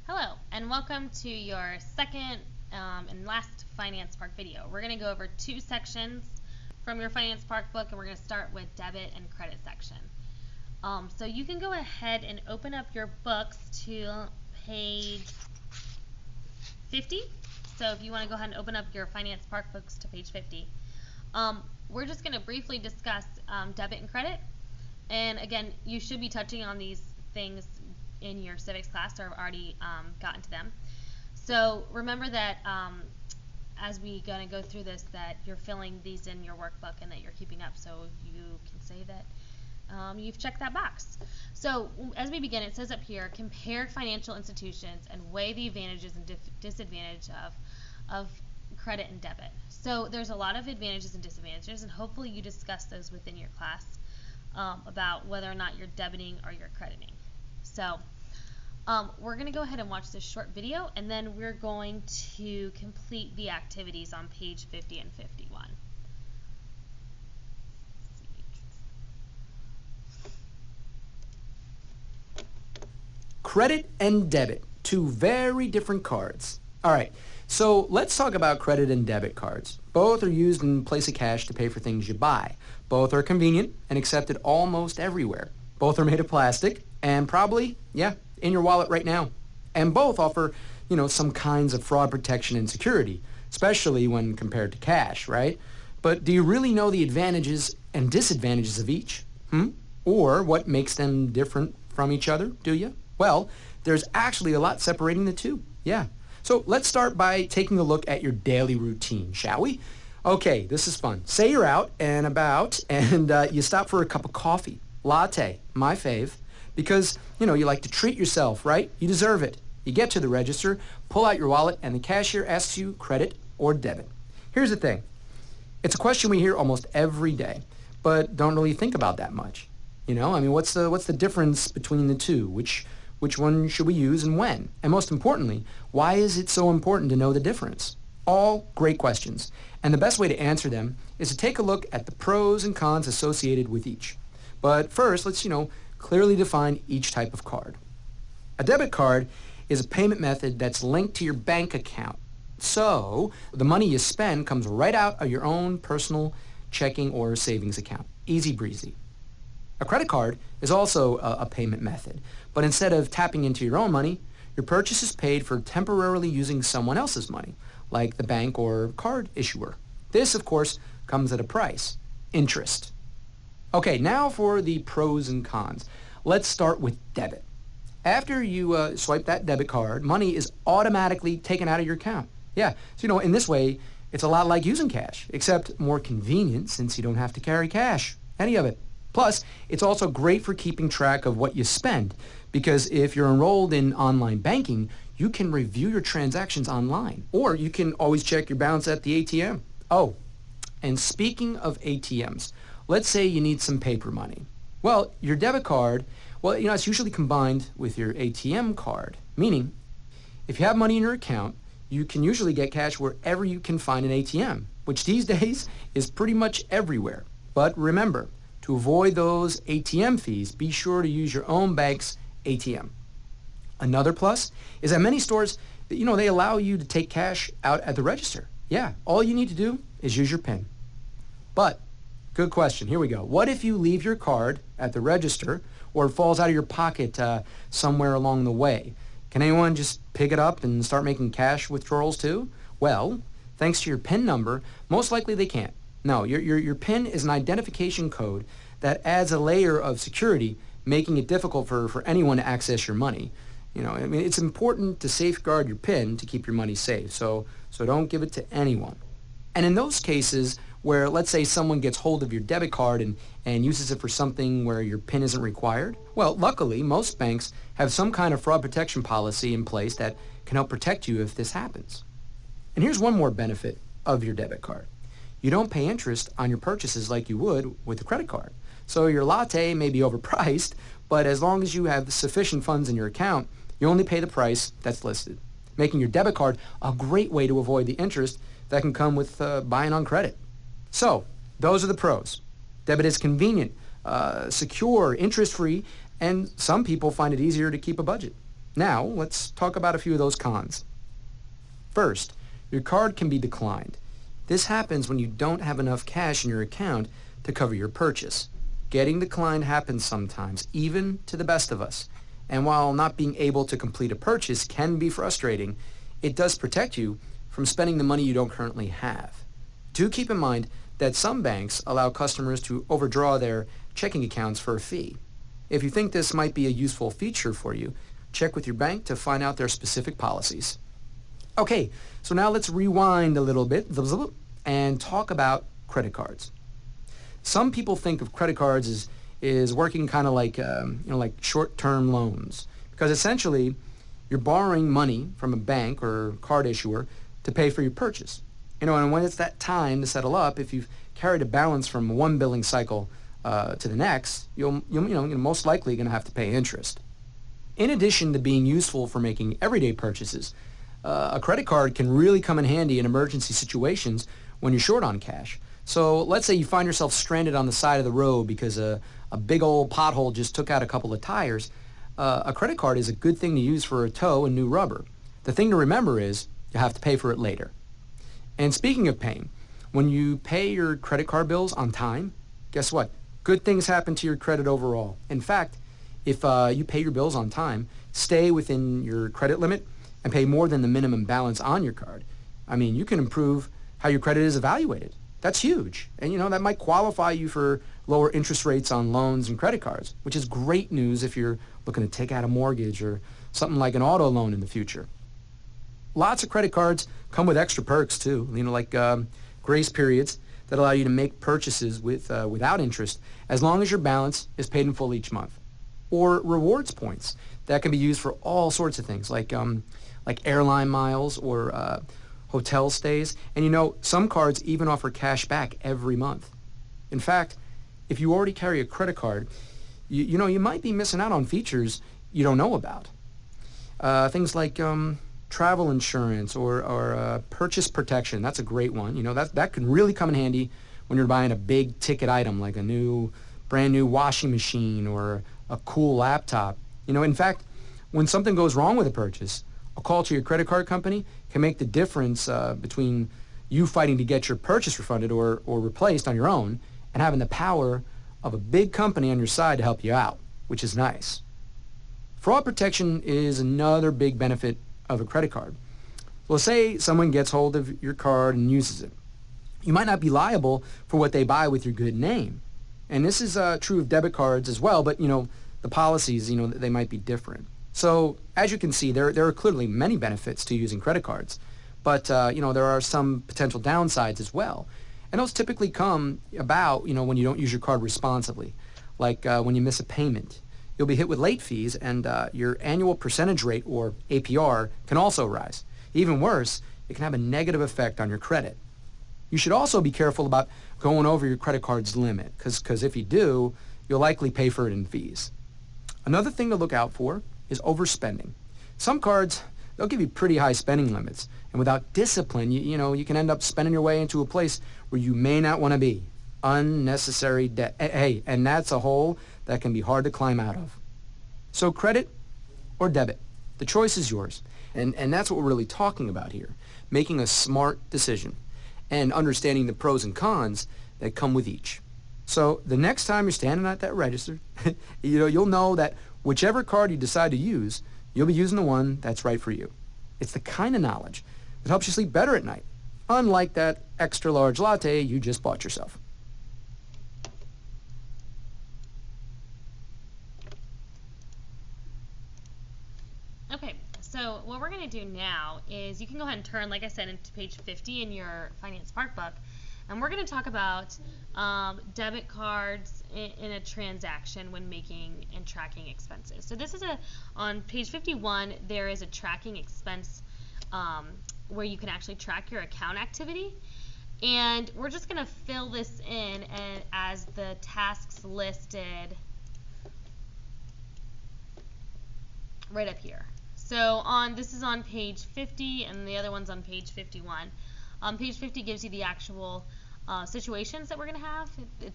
Hello, and welcome to your second and last Finance Park video. We're going to go over two sections from your Finance Park book, and we're going to start with debit and credit section. So you can go ahead and open up your books to page 50. So if you want to go ahead and open up your Finance Park books to page 50. We're just going to briefly discuss debit and credit. And again, you should be touching on these things in your civics class, or have already gotten to them. So remember that as we gonna go through this, that you're filling these in your workbook and that you're keeping up, so you can say that you've checked that box. So as we begin, it says up here, compare financial institutions and weigh the advantages and disadvantages of credit and debit. So there's a lot of advantages and disadvantages, and hopefully you discuss those within your class about whether or not you're debiting or you're crediting. So we're going to go ahead and watch this short video, and then we're going to complete the activities on page 50 and 51. Credit and debit, two very different cards. All right, so let's talk about credit and debit cards. Both are used in place of cash to pay for things you buy. Both are convenient and accepted almost everywhere. Both are made of plastic and probably, in your wallet right now. And both offer, some kinds of fraud protection and security, especially when compared to cash, right? But do you really know the advantages and disadvantages of each? Or what makes them different from each other, do you? Well, there's actually a lot separating the two, yeah. So let's start by taking a look at your daily routine, shall we? Okay, this is fun. Say you're out and about and you stop for a cup of coffee. Latte, my fave, because, you like to treat yourself, right? You deserve it. You get to the register, pull out your wallet, and the cashier asks you credit or debit. Here's the thing. It's a question we hear almost every day, but don't really think about that much. What's the difference between the two? Which one should we use and when? And most importantly, why is it so important to know the difference? All great questions. And the best way to answer them is to take a look at the pros and cons associated with each. But first, let's, clearly define each type of card. A debit card is a payment method that's linked to your bank account. So the money you spend comes right out of your own personal checking or savings account. Easy breezy. A credit card is also a payment method, but instead of tapping into your own money, your purchase is paid for temporarily using someone else's money, like the bank or card issuer. This, of course, comes at a price, interest. Okay, now for the pros and cons. Let's start with debit. After you swipe that debit card, money is automatically taken out of your account. Yeah, so in this way, it's a lot like using cash, except more convenient since you don't have to carry cash, any of it. Plus, it's also great for keeping track of what you spend, because if you're enrolled in online banking, you can review your transactions online, or you can always check your balance at the ATM. Oh, and speaking of ATMs, let's say you need some paper money. Well, your debit card, it's usually combined with your ATM card, meaning if you have money in your account, you can usually get cash wherever you can find an ATM, which these days is pretty much everywhere. But remember, to avoid those ATM fees, be sure to use your own bank's ATM. Another plus is that many stores, they allow you to take cash out at the register. Yeah, all you need to do is use your PIN. But good question. Here we go. What if you leave your card at the register or it falls out of your pocket somewhere along the way? Can anyone just pick it up and start making cash withdrawals too? Well, thanks to your PIN number, most likely they can't. No, your PIN is an identification code that adds a layer of security, making it difficult for anyone to access your money. It's important to safeguard your PIN to keep your money safe, so don't give it to anyone. And in those cases where, let's say, someone gets hold of your debit card and uses it for something where your PIN isn't required, well, luckily, most banks have some kind of fraud protection policy in place that can help protect you if this happens. And here's one more benefit of your debit card. You don't pay interest on your purchases like you would with a credit card. So your latte may be overpriced, but as long as you have sufficient funds in your account, you only pay the price that's listed, making your debit card a great way to avoid the interest that can come with buying on credit. So, those are the pros. Debit is convenient, secure, interest-free, and some people find it easier to keep a budget. Now, let's talk about a few of those cons. First, your card can be declined. This happens when you don't have enough cash in your account to cover your purchase. Getting declined happens sometimes, even to the best of us. And while not being able to complete a purchase can be frustrating, it does protect you from spending the money you don't currently have. Do keep in mind that some banks allow customers to overdraw their checking accounts for a fee. If you think this might be a useful feature for you, check with your bank to find out their specific policies. Okay, so now let's rewind a little bit and talk about credit cards. Some people think of credit cards as working kind of like like short-term loans, because essentially you're borrowing money from a bank or card issuer to pay for your purchase. And when it's that time to settle up, if you've carried a balance from one billing cycle to the next, you're most likely going to have to pay interest. In addition to being useful for making everyday purchases, a credit card can really come in handy in emergency situations when you're short on cash. So let's say you find yourself stranded on the side of the road because a big old pothole just took out a couple of tires. A credit card is a good thing to use for a tow and new rubber. The thing to remember is you'll have to pay for it later. And speaking of paying, when you pay your credit card bills on time, guess what? Good things happen to your credit overall. In fact, if you pay your bills on time, stay within your credit limit, and pay more than the minimum balance on your card, you can improve how your credit is evaluated. That's huge. And that might qualify you for lower interest rates on loans and credit cards, which is great news if you're looking to take out a mortgage or something like an auto loan in the future. Lots of credit cards come with extra perks too, like grace periods that allow you to make purchases without interest as long as your balance is paid in full each month. Or rewards points that can be used for all sorts of things, like airline miles or hotel stays. And some cards even offer cash back every month. In fact, if you already carry a credit card, you might be missing out on features you don't know about. Things like travel insurance or purchase protection. That's a great one. That can really come in handy when you're buying a big ticket item like a brand new washing machine or a cool laptop. In fact, when something goes wrong with a purchase, a call to your credit card company can make the difference between you fighting to get your purchase refunded or replaced on your own and having the power of a big company on your side to help you out, which is nice. Fraud protection is another big benefit of a credit card. Well, say someone gets hold of your card and uses it. You might not be liable for what they buy with your good name. And this is true of debit cards as well, but the policies, they might be different. So as you can see, there are clearly many benefits to using credit cards, but there are some potential downsides as well. And those typically come about when you don't use your card responsibly, like when you miss a payment. You'll be hit with late fees, and your annual percentage rate, or APR, can also rise. Even worse, it can have a negative effect on your credit. You should also be careful about going over your credit card's limit, because if you do, you'll likely pay for it in fees. Another thing to look out for is overspending. Some cards, they'll give you pretty high spending limits, and without discipline, you can end up spending your way into a place where you may not want to be. Unnecessary debt. Hey, and that's a hole that can be hard to climb out of. So credit or debit, the choice is yours. And that's what we're really talking about here, making a smart decision and understanding the pros and cons that come with each. So the next time you're standing at that register, you'll know that whichever card you decide to use, you'll be using the one that's right for you. It's the kind of knowledge that helps you sleep better at night, unlike that extra large latte you just bought yourself. Okay, so what we're going to do now is you can go ahead and turn, like I said, into page 50 in your Finance Spark book, and we're going to talk about debit cards in a transaction when making and tracking expenses. So this is on page 51, there is a tracking expense where you can actually track your account activity. And we're just going to fill this in as the tasks listed right up here. So this is on page 50 and the other one's on page 51. Page 50 gives you the actual situations that we're going to have.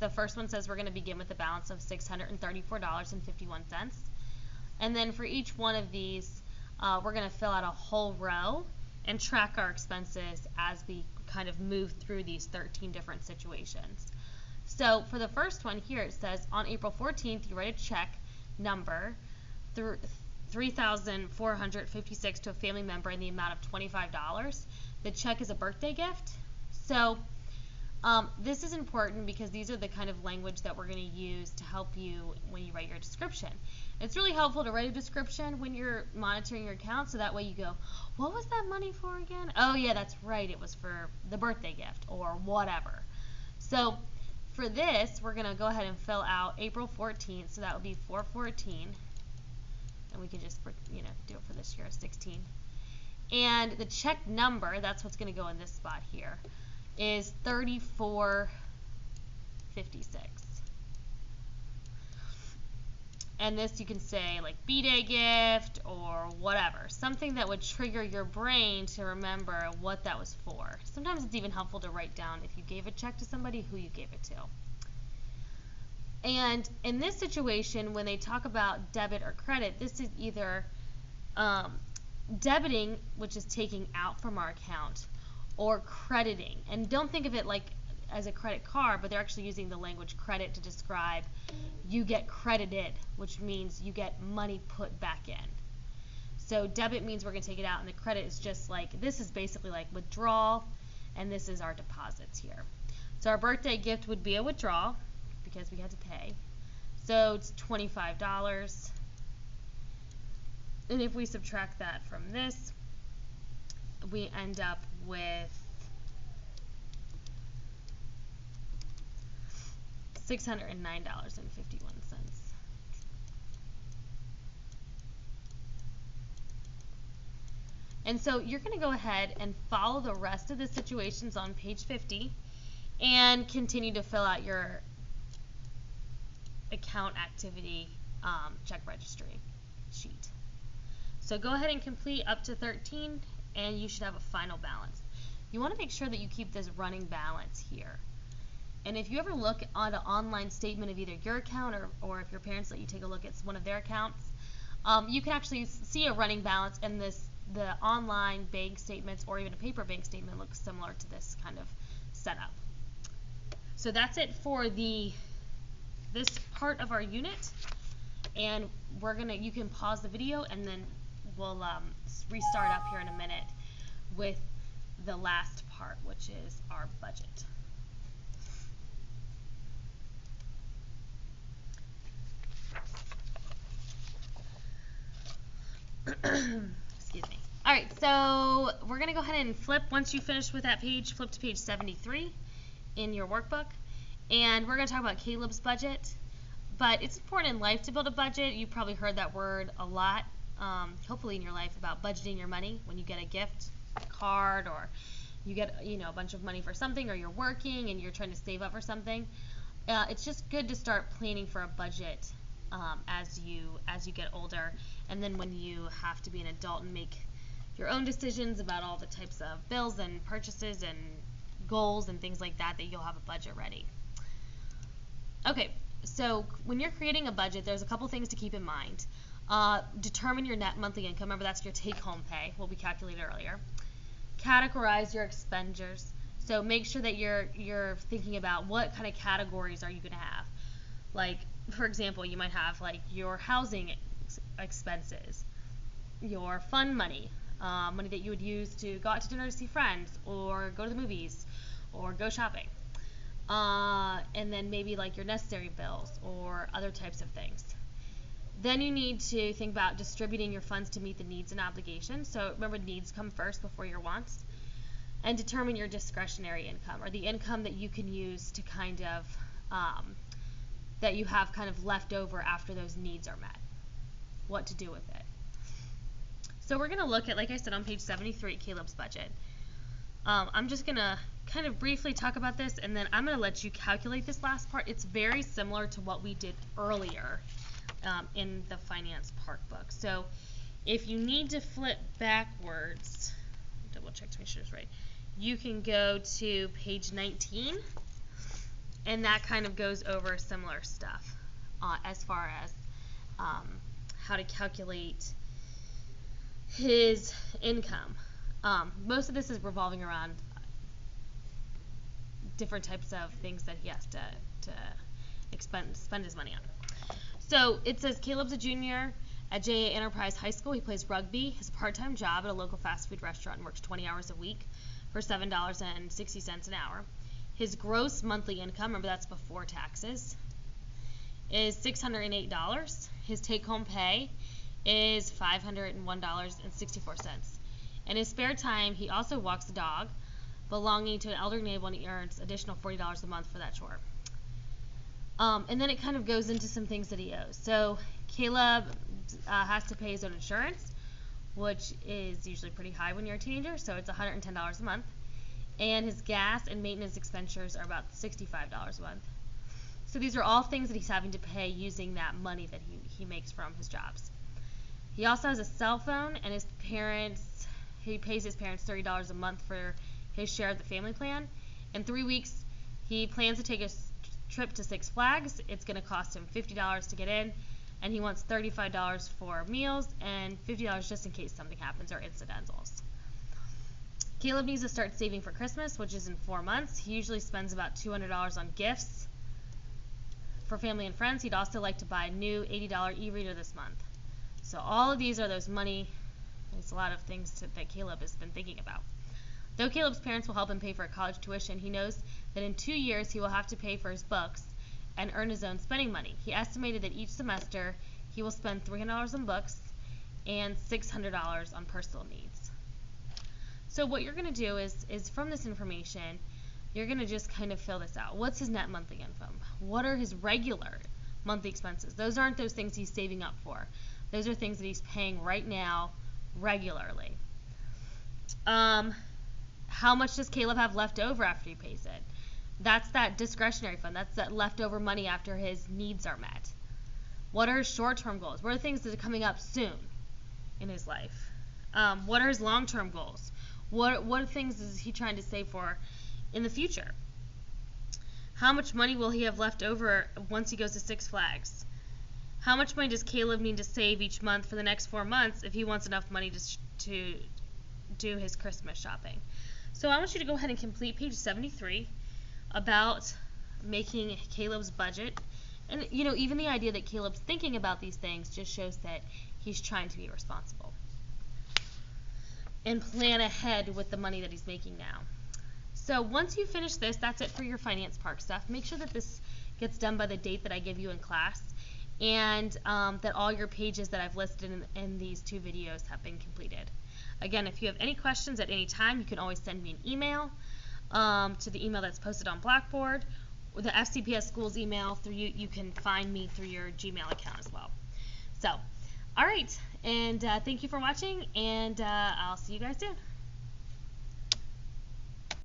The first one says we're going to begin with a balance of $634.51. And then for each one of these, we're going to fill out a whole row and track our expenses as we kind of move through these 13 different situations. So for the first one here, it says on April 14th, you write a check number $3,456 to a family member in the amount of $25. The check is a birthday gift. So this is important because these are the kind of language that we're going to use to help you when you write your description. It's really helpful to write a description when you're monitoring your account, so that way you go, what was that money for again? Oh yeah, that's right, it was for the birthday gift or whatever. So for this, we're going to go ahead and fill out April 14th, so that would be 414, and we can just do it for this year, 16. And the check number, that's what's going to go in this spot here, is 3456. And this you can say like B-Day gift or whatever, something that would trigger your brain to remember what that was for. Sometimes it's even helpful to write down if you gave a check to somebody, who you gave it to. And in this situation, when they talk about debit or credit, this is either debiting, which is taking out from our account, or crediting. And don't think of it like as a credit card, but they're actually using the language credit to describe you get credited, which means you get money put back in. So debit means we're going to take it out, and the credit is just like, this is basically like withdrawal, and this is our deposits here. So our birthday gift would be a withdrawal because we had to pay. So it's $25. And if we subtract that from this, we end up with $609.51. And so you're going to go ahead and follow the rest of the situations on page 50 and continue to fill out your account activity check registry sheet. So go ahead and complete up to 13, and you should have a final balance. You want to make sure that you keep this running balance here. And if you ever look on an online statement of either your account or if your parents let you take a look at one of their accounts, you can actually see a running balance, and the online bank statements or even a paper bank statement looks similar to this kind of setup. So that's it for this part of our unit, and you can pause the video, and then we'll restart up here in a minute with the last part, which is our budget. Excuse me. All right, so we're going to go ahead and flip. Once you finish with that page, flip to page 73 in your workbook, and we're going to talk about Caleb's budget. But it's important in life to build a budget. You've probably heard that word a lot, hopefully in your life, about budgeting your money when you get a gift card, or you get a bunch of money for something, or you're working and you're trying to save up for something. It's just good to start planning for a budget as you get older, and then when you have to be an adult and make your own decisions about all the types of bills and purchases and goals and things like that, you'll have a budget ready. Okay, so when you're creating a budget, there's a couple things to keep in mind. Determine your net monthly income. Remember, that's your take-home pay, what we calculated earlier. Categorize your expenditures. So make sure that you're thinking about what kind of categories are you going to have. Like, for example, you might have like your housing expenses, your fun money, money that you would use to go out to dinner to see friends, or go to the movies, or go shopping. And then maybe like your necessary bills or other types of things. Then you need to think about distributing your funds to meet the needs and obligations. So remember, needs come first before your wants. And determine your discretionary income, or the income that you can use to kind of, that you have kind of left over after those needs are met. What to do with it. So we're going to look at, like I said, on page 73, Caleb's budget. I'm just going to kind of briefly talk about this, and then I'm going to let you calculate this last part. It's very similar to what we did earlier in the finance park book. So if you need to flip backwards, double check to make sure it's right, you can go to page 19, and that kind of goes over similar stuff as far as how to calculate his income. Most of this is revolving around different types of things that he has to spend his money on. So it says Caleb's a junior at JA Enterprise High School. He plays rugby, has a part-time job at a local fast food restaurant, and works 20 hours a week for $7.60 an hour. His gross monthly income, remember that's before taxes, is $608. His take-home pay is $501.64. In his spare time, he also walks a dog belonging to an elderly neighbor, and he earns additional $40 a month for that chore. And then it kind of goes into some things that he owes. So Caleb has to pay his own insurance, which is usually pretty high when you're a teenager, so it's $110 a month. And his gas and maintenance expenditures are about $65 a month. So these are all things that he's having to pay using that money that he makes from his jobs. He also has a cell phone, and he pays his parents $30 a month for his share of the family plan. In 3 weeks, he plans to take a trip to Six Flags. It's going to cost him $50 to get in, and he wants $35 for meals and $50 just in case something happens or incidentals. Caleb needs to start saving for Christmas, which is in 4 months. He usually spends about $200 on gifts for family and friends. He'd also like to buy a new $80 e-reader this month. So all of these are those money. There's a lot of things that Caleb has been thinking about. Though Caleb's parents will help him pay for a college tuition, he knows that in 2 years he will have to pay for his books and earn his own spending money. He estimated that each semester he will spend $300 on books and $600 on personal needs. So what you're going to do is from this information, you're going to just kind of fill this out. What's his net monthly income? What are his regular monthly expenses? Those aren't those things he's saving up for. Those are things that he's paying right now regularly. How much does Caleb have left over after he pays it? That's that discretionary fund. That's that leftover money after his needs are met. What are his short-term goals? What are things that are coming up soon in his life? What are his long-term goals? What things is he trying to save for in the future? How much money will he have left over once he goes to Six Flags? How much money does Caleb need to save each month for the next 4 months if he wants enough money to do his Christmas shopping? So I want you to go ahead and complete page 73 about making Caleb's budget. And even the idea that Caleb's thinking about these things just shows that he's trying to be responsible and plan ahead with the money that he's making now. So once you finish this, that's it for your finance park stuff. Make sure that this gets done by the date that I give you in class, and that all your pages that I've listed in these 2 videos have been completed. Again, if you have any questions at any time, you can always send me an email to the email that's posted on Blackboard, or the FCPS Schools email. You can find me through your Gmail account as well. So, all right, and thank you for watching, and I'll see you guys soon.